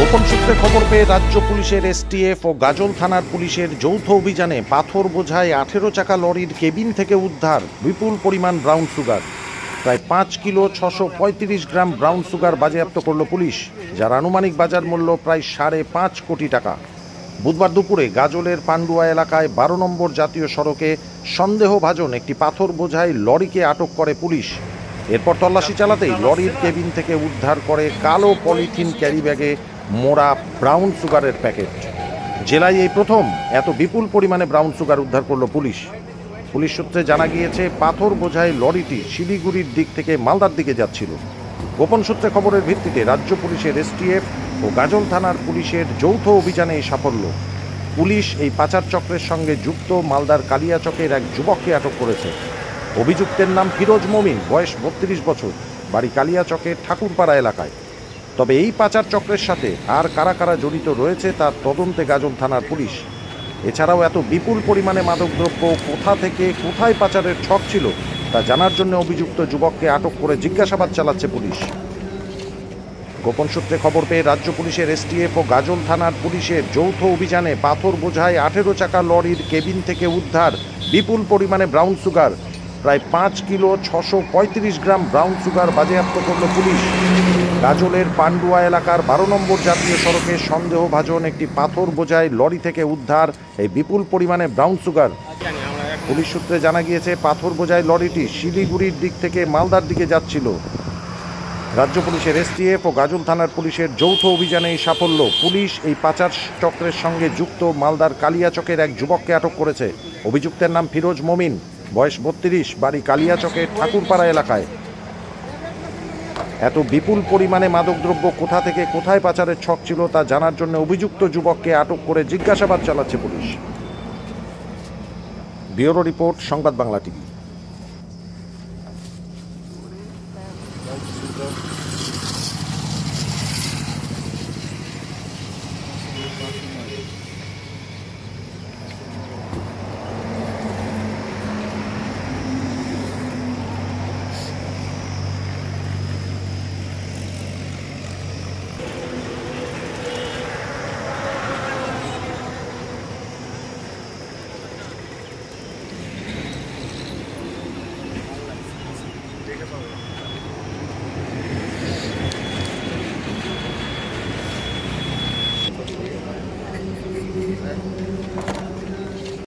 গোপন সূত্রে খবর পেয়ে রাজ্য পুলিশের এসটিএফ ও গাজল থানার পুলিশের যৌথ অভিযানে পাথর বোঝাই 18 চাকা লরির কেবিন থেকে উদ্ধার বিপুল পরিমাণ ব্রাউন সুগার। প্রায় 5 কিলো 635 গ্রাম ব্রাউন সুগার বাজেয়াপ্ত করল পুলিশ, যার আনুমানিক বাজার মূল্য প্রায় 5.5 কোটি টাকা। বুধবার দুপুরে গাজলের পান্ডুয়া এলাকায় 12 নম্বর জাতীয় সড়কে সন্দেহভাজন একটি পাথর বোঝাই লরিকে আটক করে পুলিশ। এরপর তল্লাশি চালাতেই লরির কেবিন থেকে উদ্ধার করে কালো পলিথিন ক্যারি ব্যাগে মোড়া ব্রাউন সুগারের প্যাকেট। জেলায় এই প্রথম এত বিপুল পরিমাণে ব্রাউন সুগার উদ্ধার করল পুলিশ। পুলিশ সূত্রে জানা গিয়েছে, পাথর বোঝাই লরিটি শিলিগুড়ির দিক থেকে মালদার দিকে যাচ্ছিল। গোপন সূত্রে খবরের ভিত্তিতে রাজ্য পুলিশের এসটিএফ ও গাজল থানার পুলিশের যৌথ অভিযানে এই সাফল্য। পুলিশ এই পাচার চক্রের সঙ্গে যুক্ত মালদার কালিয়াচকের এক যুবককে আটক করেছে। অভিযুক্তের নাম ফিরোজ মমিন, বয়স 32 বছর, বাড়ি কালিয়াচকের ঠাকুরপাড়া এলাকায়। তবে এই পাচার চক্রের সাথে আর কারা কারা জড়িত রয়েছে তার তদন্তে গাজল থানার পুলিশ। এছাড়াও এত বিপুল পরিমাণে মাদকদ্রব্য কোথা থেকে কোথায় পাচারের ছক ছিল তা জানার জন্য অভিযুক্ত যুবককে আটক করে জিজ্ঞাসাবাদ চালাচ্ছে পুলিশ। গোপন সূত্রে খবর পেয়ে রাজ্য পুলিশের এসটিএফ ও গাজল থানার পুলিশের যৌথ অভিযানে পাথর বোঝাই 18 চাকা লরির কেবিন থেকে উদ্ধার বিপুল পরিমাণে ব্রাউন সুগার। প্রায় 5 কিলো 635 গ্রাম ব্রাউন সুগার বাজেয়াপ্ত করল পুলিশ। গাজলের পান্ডুয়া এলাকার 12 নম্বর জাতীয় সড়কে সন্দেহভাজন একটি পাথর বোঝাই লরি থেকে উদ্ধার এই বিপুল পরিমাণে ব্রাউন সুগার। পুলিশ সূত্রে জানা গিয়েছে, পাথর বোঝাই লরিটি শিলিগুড়ির দিক থেকে মালদার দিকে যাচ্ছিল। রাজ্য পুলিশের এসটিএফ ও গাজল থানার পুলিশের যৌথ অভিযানে এই সাফল্য। পুলিশ এই পাচার চক্রের সঙ্গে যুক্ত মালদার কালিয়াচকের এক যুবককে আটক করেছে। অভিযুক্তের নাম ফিরোজ মমিন, বয়স 32, বাড়ি কালিয়াচকের ঠাকুরপাড়া এলাকায়। এত বিপুল পরিমাণে মাদকদ্রব্য কোথা থেকে কোথায় পাচারের ছক ছিল তা জানার জন্য অভিযুক্ত যুবককে আটক করে জিজ্ঞাসাবাদ চালাচ্ছে পুলিশ। ব্যুরো রিপোর্ট, সংবাদ বাংলা টিভি।